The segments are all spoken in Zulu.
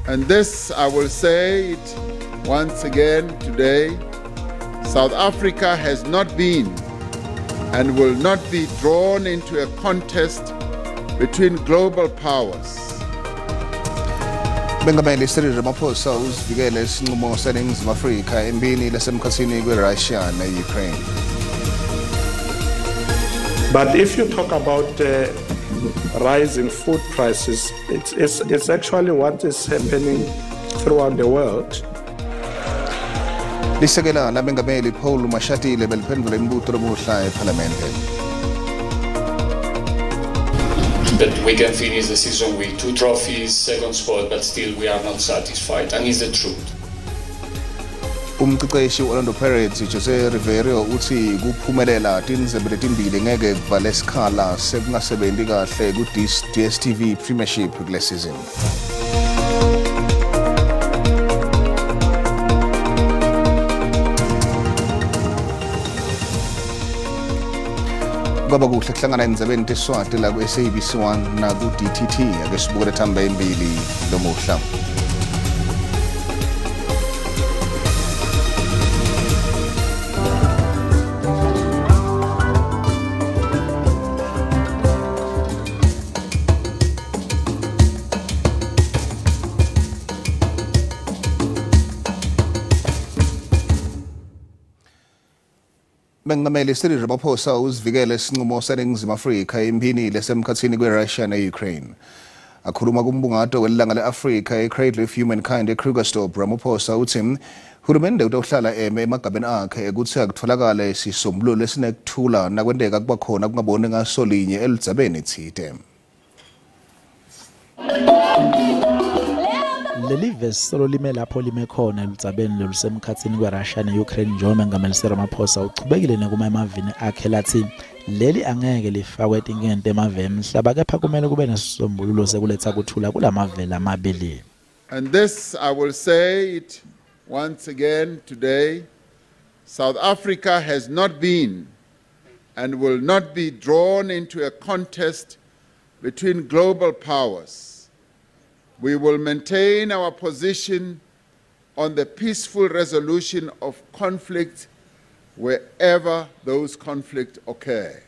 And this, I will say it once again today, South Africa has not been and will not be drawn into a contest between global powers. Bengameli Cyril Ramaphosa uzivikele isinqumo seNingizimu Afrika embini lasemkhathini kweRussia ne-Ukraine. But if you talk about rising food prices, it's actually what is happening throughout the world. Lisekela labengameli Paul Mashatile beliphendula imibuto lomuhla eParliamente. But we can finish the season with 2 trophies, second spot, but still we are not satisfied, and it's the truth. Umqeqeshi Orlando Pirates Jose Riverio uthi kuphumelela Tindzaba letimbili ngeke kuvale isikhala sekungasebenzi kahle ku-DStv Premiership kule season. Kwaba kuhle kuhlangana endzabeni tesiSwati la ku SABC 1 na ku DTT ake sibukele thamba embili lomuhla. Bengameli Cyril Ramaphosa uzivikele isinqumo seNingizimu Afrika embini lasemkhathini kweRussia ne-Ukraine. Akhuluma kumbungato welanga le-Afrika e-Cradle of Humankind e-Krugersdorp, Ramaphosa uthi uhulumende utohlala emagabeni akhe ukuthi akutholakale isisombululo esinekuthula nakwenteka kuba khona kungaboni ngasolinye elidzabeni thide. Leli vesi lime lapho lime khona eludzabeni lolusemkhathini kweRussia ne-Ukraine njengoba Bengameli Ramaphosa uchubekile nekuma emavini akhe lathi leli angeke lifakwe tinkente emave emhlaba kepha kumele kube nesisombululo sekuletha kuthula kulamavela amabili. And this, I will say it once again today, South Africa has not been and will not be drawn into a contest between global powers. We will maintain our position on the peaceful resolution of conflict wherever those conflicts occur.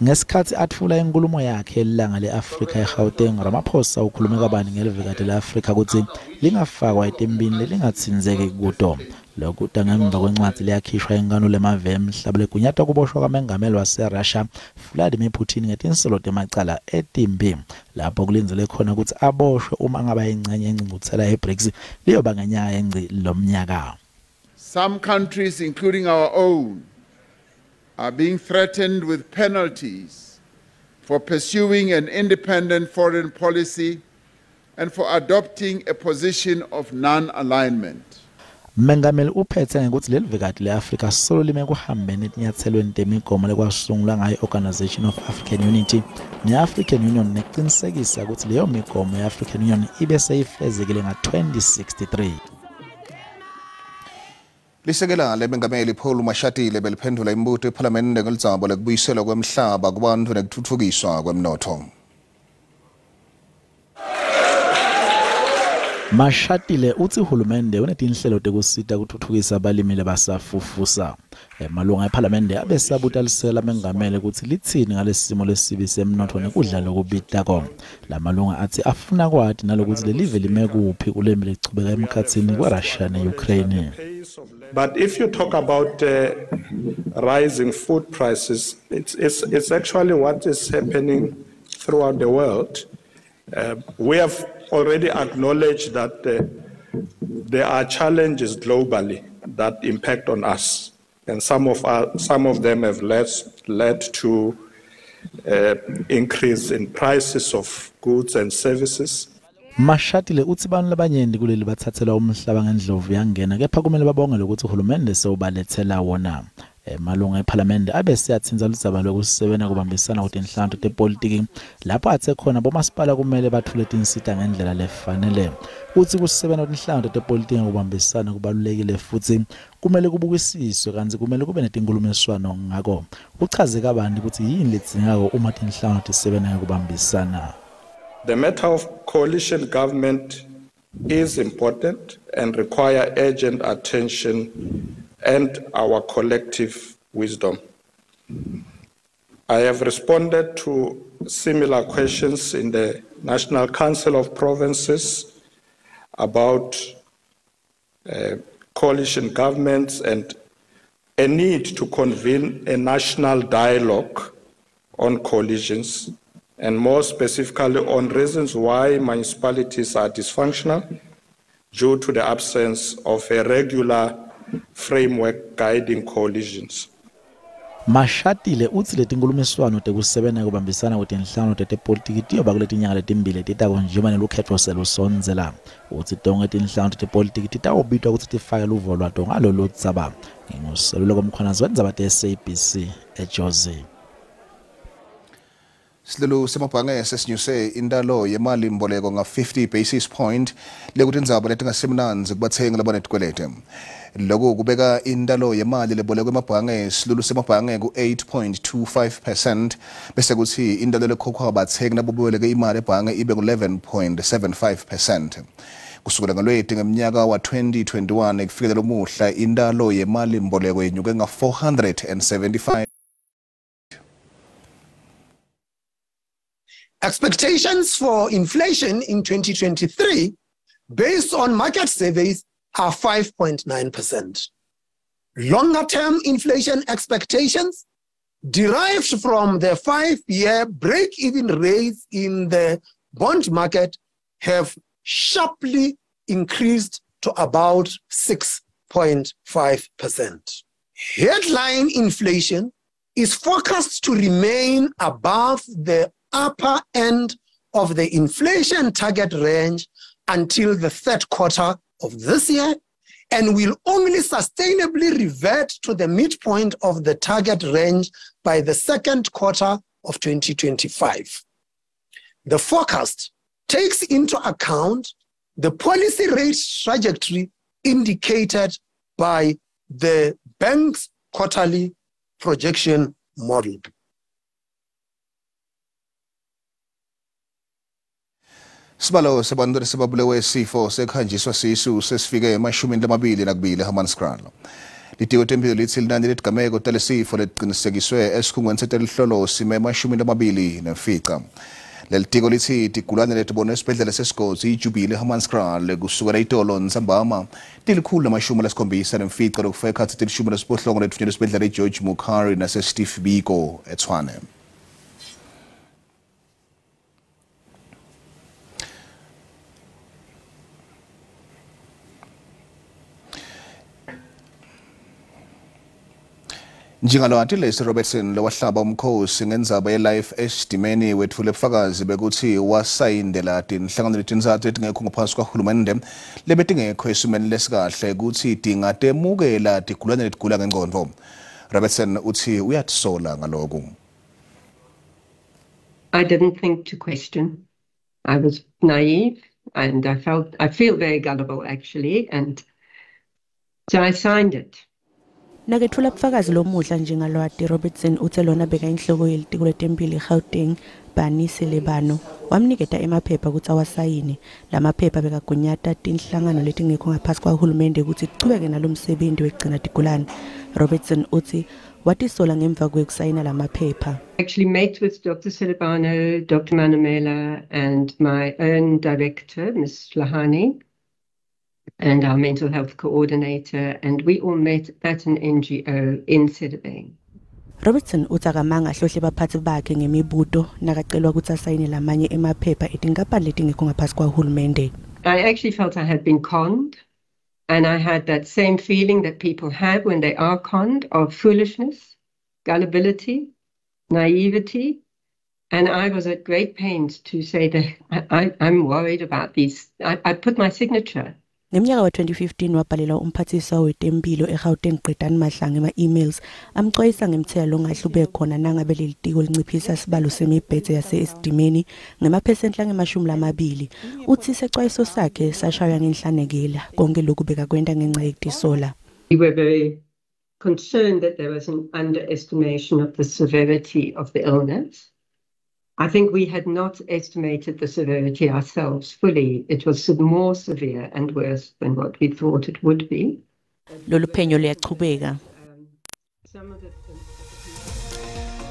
Ngesikhathi athula inkulumo yakhe elanga le-Afrika eGauteng, Ramaphosa ukhulume kabani ngelivekade le-Afrika ukuthi lingafakwa etimbini lelingatsinzeki kuto. Lokhu ngemva kwencwadi leyakhishwa enkano lemave emhlaba legunyatwa kuboshwa kwamengameli waseRussia Vladimir Putin ngetinselo temacala etimbi lapho kulinzele khona ukuthi aboshwe uma ngaba ingcenye engcinguthela yeBRICS liyoba ngenyanga engci lomnyaka. Some countries, including our own, are being threatened with penalties for pursuing an independent foreign policy and for adopting a position of non-alignment. Mengameli uphethe ngokuthi leli vekade le-Afrika solo lime kuhambene etinyathelweni temigomo lekwasungulwa ngayo i-Organization of African Unity ne-African Union neqinisekisa ukuthi leyo migomo ye-African Union ibe seyifezekile nga-2063. Lisekela lebengameli Paul Mashatile beliphendula imibuto eParliamente ngelizabo lekubuyiselwa kwemhlaba kubantu nekuthuthukiswa kwemnotho. Mashatile uthi uhulumende unetinhlelo tekusita kuthuthukisa abalimi basafufusa. Malunga eParliamente abesabutalisela mengameli ukuthi lithini ngalesimo lesibi semnotho nekudla lokubita ko. La malunga athi afuna kwathi nalokuthi lelive lime kuphi kulembe lichubeka emkhathini kweRussia ne-Ukraine. But if you talk about rising food prices, it's actually what is happening throughout the world. We have already acknowledged that there are challenges globally that impact on us, and some of them have led to increase in prices of goods and services. Mashatile uthi bantu labanyenti kuleli bathathela umhlaba ngendlovu yangena kepha kumele babonge lokuthi uhulumende sewubalethela wona. Malunga eParliamente abesiyathinza ludzaba lokusebenzisa kubambisana kutinhlanto tepolitiki lapho athe khona bomasipala kumele bathule tinsita ngendlela lefanele. Uthi kusebenza kutinhlanto tepolitiki kubambisana kubalulekile futhi kumele kubukisiswe kanti kumele kube netinkhulumiswano ngako. Uchaze kabanti ukuthi yini ledzingako uma tinhlanto tisebenza kubambisana. The matter of coalition government is important and require urgent attention and our collective wisdom. I have responded to similar questions in the National Council of Provinces about coalition governments and a need to convene a national dialogue on coalitions, and more specifically on reasons why municipalities are dysfunctional due to the absence of a regular framework guiding coalitions. Mashatile utsi letinkhulumiswano tekusebenta kubambisana kwetinhlangano tetepolitiki tiyoba kuletinyanga letimbili titako njengoba nelukhetfo selusondzela utsi tonkhe tinhlangano tetepolitiki titawubitwa kutsi tifake luvo lwato ngalolu Tindzaba nginguseluleko mkhwanazi wendzaba te-SABC eJozi. Silulu semabhange sesinyuse indalo yemali mboleko nga 50 basis point lekutindzaba letingasemnanzi kubathengi labanetikwelete. Lokhu kubeka indalo yemali lebolekwe emabhange silulu semabhange ku 8.25% bese kuthi indalo lekhokhwa abathengi naboboleke imali ebhange ibe ku 11.75%. Kusukela ngalweti ngeminyaka wa 2021 kufikela lomuhla indalo yemali mboleko yenyuke nga 475. Expectations for inflation in 2023, based on market surveys, are 5.9%. Longer-term inflation expectations, derived from the 5-year break-even rates in the bond market, have sharply increased to about 6.5%. Headline inflation is forecast to remain above the upper end of the inflation target range until the third quarter of this year, and will only sustainably revert to the midpoint of the target range by the second quarter of 2025. The forecast takes into account the policy rate trajectory indicated by the bank's quarterly projection model. Sibalo sabantu sebabulewe sifo sekhanjiswa sisu sesifike emashumini lamabili nakubili eHammanskraal. Litiko tempilo lithi linani letigameko talesifo letiqinisekiswe esikhungweni setelihlolo sime emashumini lamabili nemfica. Lelitiko lithi tigulane letibonwe esibhedlela seSigodi iJubile eHammanskraal kusukela itolo Tindzaba tilikhulu lamashumi lasikhombisa nemfica lokufika ekhathi tilishumi lesiphohlongo lethunyelwe esibhedlela iGeorge Mukhari naseSteve Biko eTshwane. Njengalwathi lesi Robertson lowahlaba umkhosi ngendzaba ye-life esidimeni wethule ubufakazi bekuthi wasayindela tinhlangano letinzathu letingekho ngaphansi kwahulumende lebetingekho esimeni lesikahle ukuthi tingatemukela tigulane letigula ngengqondo. Robertson uthi uyatisola ngaloku. I didn't think to question. I was naive and I feel very gullible actually, and so I signed it. Nakethula ubufakazi lomuhla njengalwati Robertson uthe lona beka inhloko yelitiko letempilo eGauteng Banise Lebano wamniketa emaphepha ukuthi awasayini. Lamaphepha bekagunyata tinhlangano letingekho ngaphansi kwahulumende ukuthi icubeke nalomsebenzi wegcina tigulane. Robertson uthi watisola ngemva kwekusayina lamaphepha. Actually met with Dr. Silibano, Dr. Manamela and my own director, Ms. Lahani, and our mental health coordinator, and we all met at an NGO in Sedibeng. Robertson utakamanga hlohle baphathi bakhe ngemibuto nakacelwa ukuthi asayine lamanye emaphepha etinkampani letingekho ngaphansi kwahulumende. I actually felt I had been conned, and I had that same feeling that people have when they are conned of foolishness, gullibility, naivety, and I was at great pains to say that I'm worried about these. I put my signature. Ngeminyaka wa 2015 wabhalela umphathisa wetempilo eGauteng Qedani Mahlangu ema-emails amxwayisa ngemthelo ongahlube khona nangabe lelitiko linciphisa isibalo semibhede yase-esidimeni ngemaphesenti ange-20. Uthi isexwayiso sakhe sashaywa ngenhlanekela konke lokhu bekakwenda ngenxa yekutisola. We were very concerned that there was an underestimation of the severity of the illness. I think we had not estimated the severity ourselves fully. It was more severe and worse than what we thought it would be. Lolu phenyo liyachubeka.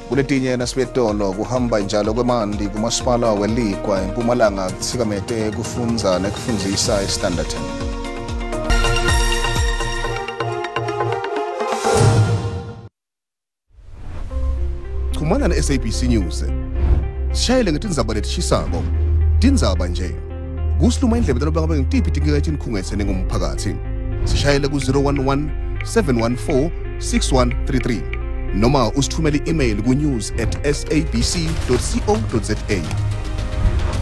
Kuletinye nasibetolo kuhamba njalo kwemanti kumasipala weLikwa eMpumalanga kutsikamete kufundza nekufundzisa eStanderton. Chumana na SABC News. Sishayele ngetindzaba letishisako. Tindzaba nje. Kusiluma indlebe talobanga ngitipi tingekati nkhungetse ngumphakathi. Sishayele ku 011 714 6133. Noma usithumele email ku news@sabc.co.za.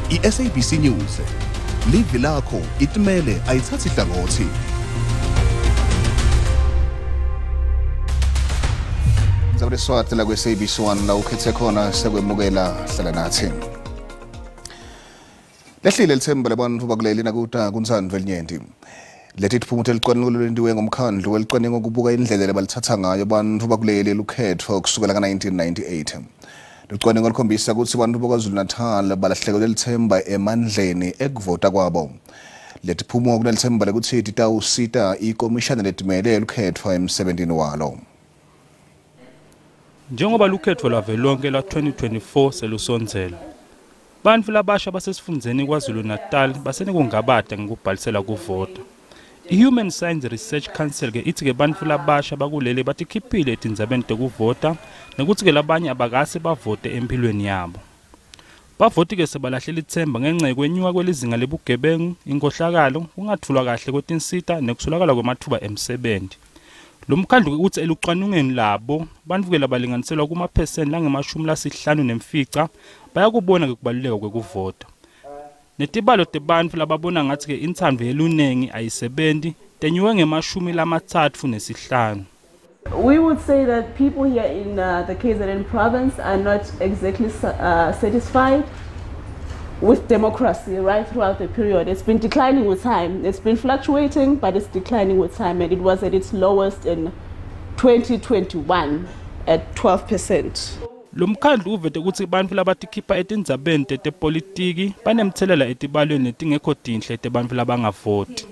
iSABC News. Live lakho itimele ayithathi hlangothi. Zabreswati la kweSABC1 la ukhethe khona sekwemukela hlala nathi. Lehlile lithemba labantu bakuleli nakuta kunsandwe elinyenti. Lethi tiphumuthe elicwaningo lolwenziwe ngomkhandlu welicwaningo kubuka indlela lebalithatha ngayo abantu bakuleli lukhetho kusukela ka-1998. Licwaningo likhombisa ukuthi abantu bakwaZulu-Natal balahlekelwe lithemba emandleni ekuvota kwabo. Lethi phumuko kunelithemba lekuthi titawusita ikomishana letimele lukhetho emsebentini walo. Njengoba lukhetho lwavelonke la 2024 selusonzela. Bantu labasha basesifundeni kwaZulu-Natal basenekungabada ngokubhalisela kuvota. I-Human Science Research Council ke ithi ke bantu labasha bakuleli batikhiphile etindzabeni tekuvota nokuthi ke labanye abakase bavote empilweni yabo. Bavoti ke sebalahlela ithemba ngenxa yokwenyuka kwelizinga lebugebengu, inkohlakalo, ungathulwa kahle kwetinsita nekusulakala kwamathuba emsebenzi. Lo mkhandlu uthi elucwaningweni labo bantu ke labalinganiselwa kuma-percent lange-50 bayakubona ke kubaluleka kwekuvota. Netibalo tebantu lababona ngathi ke inthandvo yelunengi ayisebenzi tenyuke nge-35. We would say that people here in the KZN province are not exactly satisfied with democracy right throughout the period. It's been declining with time. It's been fluctuating, but it's declining with time, and it was at its lowest in 2021 at 12%. Lo mkhandlu uvete ukuthi abantu labatikhipha etindzabeni tepolitiki banemthelela etibalweni letingekho tinhle tebantu labangavoti.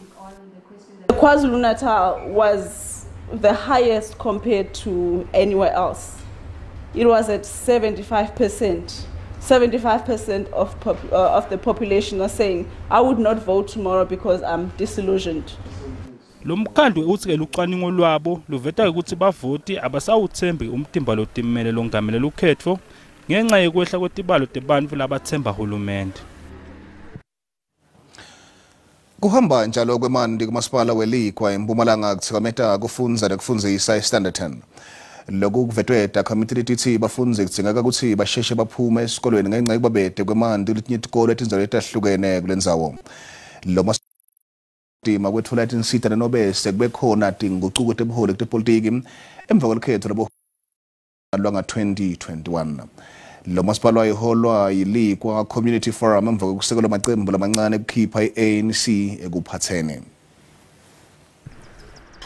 KwaZulu-Natal was the highest compared to anywhere else. It was at 75%. 75% of the population are saying, I would not vote tomorrow because I'm disillusioned. Lo mkhandlu uthi ke lucwaningo lwabo luveta ukuthi bavoti abasawuthembi umtimba lotimele longamele lukhetho ngenxa yokwehla kwetibalo tebantu labathemba hulumende. Kuhamba njalo kwemanti kumasipala weLikwa eMpumalanga kutsikameta kufundza nekufundzisa eStanderton. Lokhu kuvetwe takhamiti letithi bafundzi kudzingeka ukuthi basheshe baphume esikolweni ngenxa yokubabete kwemanti letinye itikolo etindzaweni letahlukene kulendzawo. Lo masipala kwetfula etinsita nenobese kube khona tinguquko tebuholi tepolitiki emva kwelukhetho lwanga 2021. Lo masipala wayiholwa yiLikwa Community Forum emva kokusekelwa amaqembu lamancane kukhipha i-ANC ekuphatheni.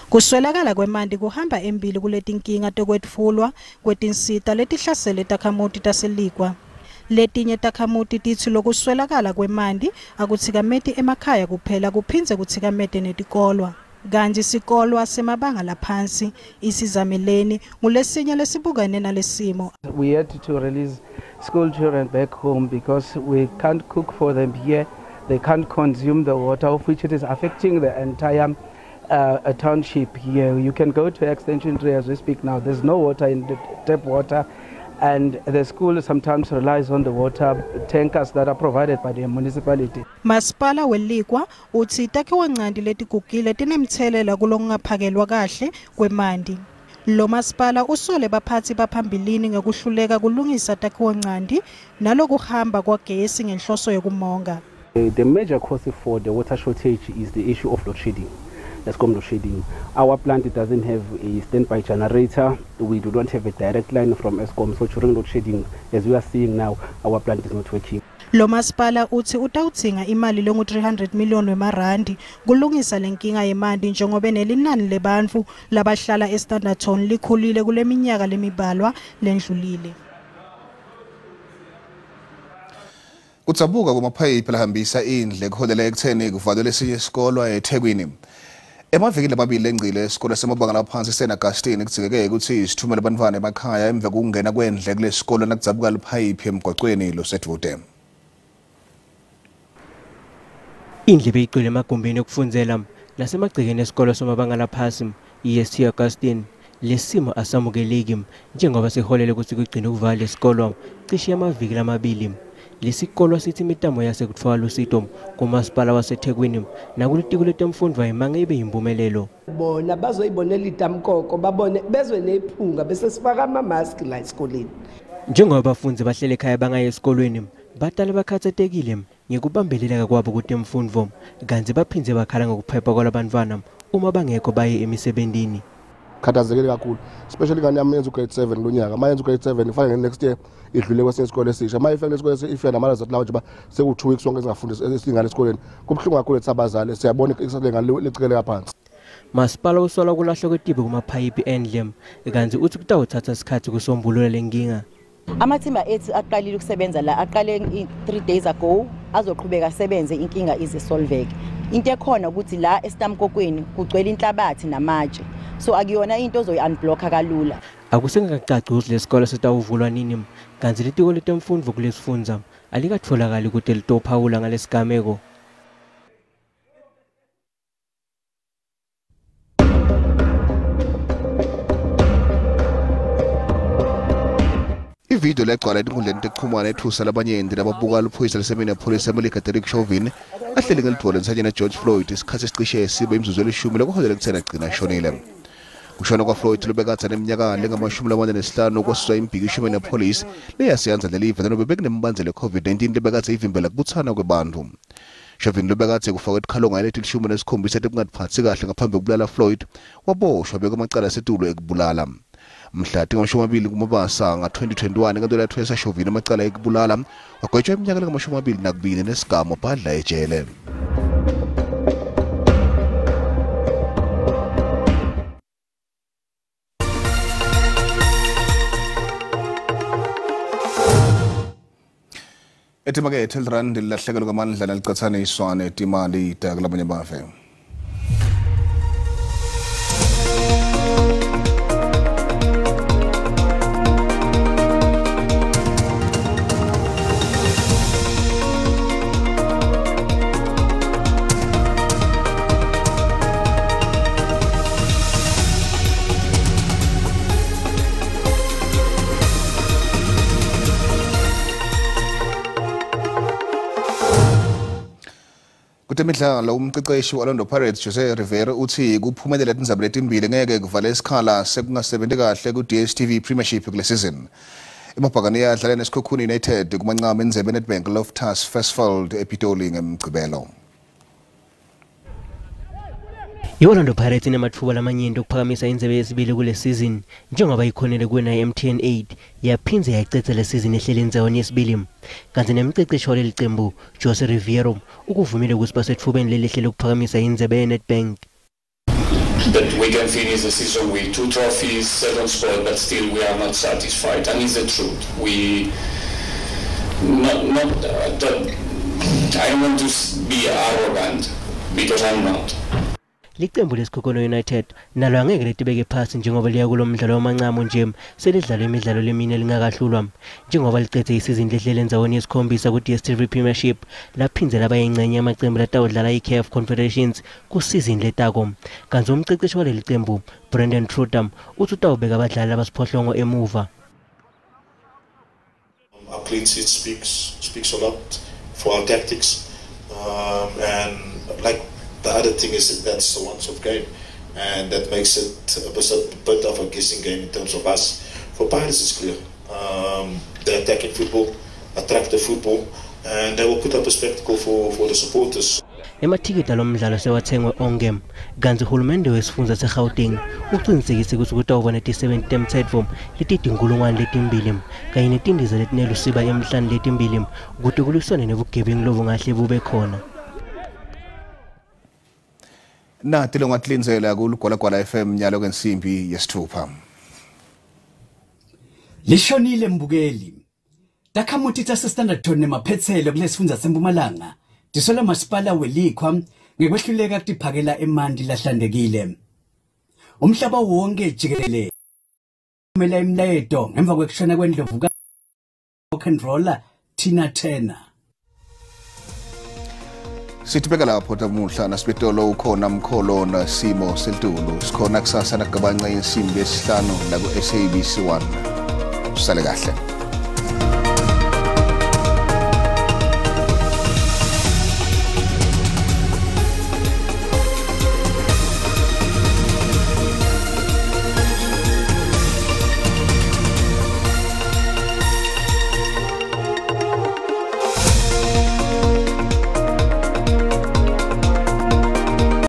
Kuswelakala kwemanti kuhamba embili kuletinkinga tokwetfulwa kwetinsita letihlasele takhamuti taseLikwa. Letinye takhamuti tithi lokuswelakala kwemanti akutsikameti emakhaya kuphela kuphindze kutsikamete netikolwa. Kanti sikolwa semabanga laphansi isizameleni ngulesinye lesibukane nalesimo. We had to release school children back home because we can't cook for them here. They can't consume the water, of which it is affecting the entire a township here. You can go to Extension 3 as we speak now. There's no water in the tap water, and the school sometimes relies on the water tankers that are provided by the municipality. Masipala weLikwa uthi takhiwa ncandi letigugile tinemthelela kulokungaphakelwa kahle kwemanti. Lo masipala usole baphathi baphambilini ngekuhluleka kulungisa takhiwa ncandi nalokuhamba kwagesi ngenhloso yokumonga. The major cause for the water shortage is the issue of load shedding. Load shedding. Our plant doesn't have a standby generator. We do not have a direct line from Eskom. So during load shedding, as we are seeing now, our plant is not working. Lo masipala uthi utawutsinga imali longu 300 million wemarandi kulungisa lenkinga yemanti njengoba nelinani lebantu labahlala eStanderton likhulile kule minyaka lemibalwa lendlulile. Kutsabuka kumaphayiphi lahambisa indle kuholela ekutheni kuvalwe lesinye isikolo eThekwini. Emavikini amabili engcile esikole semabanga laphansi St Augustine kudzingeke ukuthi isithumele abantwana emakhaya emva kokungena kwendle kulesikolo nakudzabuka liphayiphi emgwaqweni loseduze. Indle beyigcwele emagumbini okufundzela nasemagcekeni esikolo somabanga laphansi St Augustine. Lesimo asamukeleki njengoba siholele ukuthi kugcine ukuvala lesikolo cishe amaviki amabili. Lesikolo sithi imitamo yase kutfwa lusito kumasipala waseThekwini nakulitiko letemfundo ayimanga ibe yimpumelelo. Bona bazoyibonela itamkoko babone bezwe nephunga bese sifaka ama-mask la esikoleni. Njengoba abafundi bahlele ekhaya bangaye esikolweni batala bakhathatekile ngekubambeleleka kwabo kutemfundo kanti baphindze bakhala ngokuphepha kwalabantwana uma bangekho baye emisebentini. Khathazekile kakhulu especially ngane yami yenza grade 7 lonyaka mayenza grade 7 ifanele next year idlule kwesinye isikole esisha maye ifanele isikole ifika namala zathi lawo nje seku 2 weeks sonke singafundi esingane esikoleni kubhlungu kakhulu etsabazali siyabona ikusengane licikele kaphansi. Masipala usola kulahlwa kwetibe kumaphayiphi endle kanti uthi kutawuthatha isikhathi kusombulula lenkinga. Amathimba ethi aqalile ukusebenza la aqale 3 days ago azoqhubeka asebenze inkinga ize solveke. Into ekhona ukuthi la esitamkokweni kugcwele inhlabathi namatshe so akuyona into ozoyi-unblocka kalula. Akusengakacaci ukuthi lesikolo sitawuvulwa nini kanti litiko letemfundo kulesifundza alikatholakali ukuthi litophawula ngalesigameko. Ivideo legcwala enkundleni yokuxhumana ethusa labanyenti lababuka luphoyisa lesemeni yepolisi eMelika Derek Chauvin ahleli ngelithola nsajena George Floyd isikhathi esicishe sibe imzuzu elishumi lokuholela ekutheni agcina eshonile. Kushona kwa Floyd lubekatha neminyaka lengamashumi-45 kwasizwa imbhikisho yepolisi leyasiyanza lelive nanobe bekunembandzela COVID-19 lebekathe ivimbela kubuthana kwebantu. Chauvin lubekathe kufakwa etikhalonga elethishumi nesikhombisa tekungaphathi kahle ngaphambi kokubulala Floyd waboshwa bekwamacala esetulo ekubulala. Mhla tingamashumi-20 kuMabasa nga-2021 enkantolo yathwesa Chauvin amacala ekubulala wagwetshwa iminyaka lengamashumi-22 nesigamo bhadla ejele. Etimake Tilrand ilahlekelo kwamandla nalicathane iswane timali takulabanye bafe. Kutemidlalo umqeqeshi Orlando Pirates Jose Rivera uthi kuphumelela Tindzaba letimbili ngeke kuvale isikhala sekungasebenzi kahle ku DStv Premiership kule season. Emabhakane yadlala neSikhukhune United kumancama endzebe Nedbank Loftus Versfeld ePitoli ngemgcibelo. I-Orlando Pirates inamathuba lamanyenti okuphakamisa indzebe yesibili kule season njengoba ikhonele kuwena i-MTN 8 yaphindze yayicetha le season ehlele endzawoni yesibili kanti nemqeqeshi waleli qembu Jose Rivera ukuvumile ukuthi basethubeni lelihlele ukuphakamisa indzebe ye-Nedbank. That we can finish the season with 2 trophies, 2nd spot, but still we are not satisfied, and it's the truth. We I don't want to be arrogant because I'm not. Liqembu leSikhukhune United nalo angeke litibeke phasi njengoba liya kulomdlalo wamancamo nje selidlala imidlalo lemine lingakahlulwa njengoba liqedze isizini lehlele endzawoni yesikhombisa ku DStv Premiership laphindze laba yingcenye yamaqembu latawudlala iCAF Confederations kusizini letako kanti umqeqeshi waleli qembu Brendan Trutham uthi utawubeka abadlali abasiphohlongo emuva. Our clean sheet speaks a lot for our tactics and like the other thing is that that's a once-off game, and that makes it a bit of a guessing game in terms of us. For Pirates, it's clear. They're attacking football, attractive football, and they will put up a spectacle for the supporters. Emathikiti alomdlalo sewathengwe onke kanti uhulumende wesifundza seGauteng uqinisekise ukuthi kutawuba ne-70 temtsetfo letidinkulungwane letimbili kanye netindiza letinelusiba emhlanu letimbili ukuze kuliswane nebugebengu lobungahle bube khona. Nathi longatlinzela kulugwalagwala FM nyalo kwensimbi yesithupha. Lishonile mbukeli. Takamutita standard tone maphethelo kulesifundza sempumalanga. Tisola masipala welikhwa ngekwehluleka kutiphakela emandi lahlandekile. Umhlaba wonke jikelele kumela imledo ngemva kwekushona kwendlovu ka rock and roller Tina Turner. Sitibeka lapho tamuhla nasibitolo ukhona mkholo na simo selitulu sikhona kusasa nagabanca insimbi yesihlanu la ku SABC 1 usale kahle.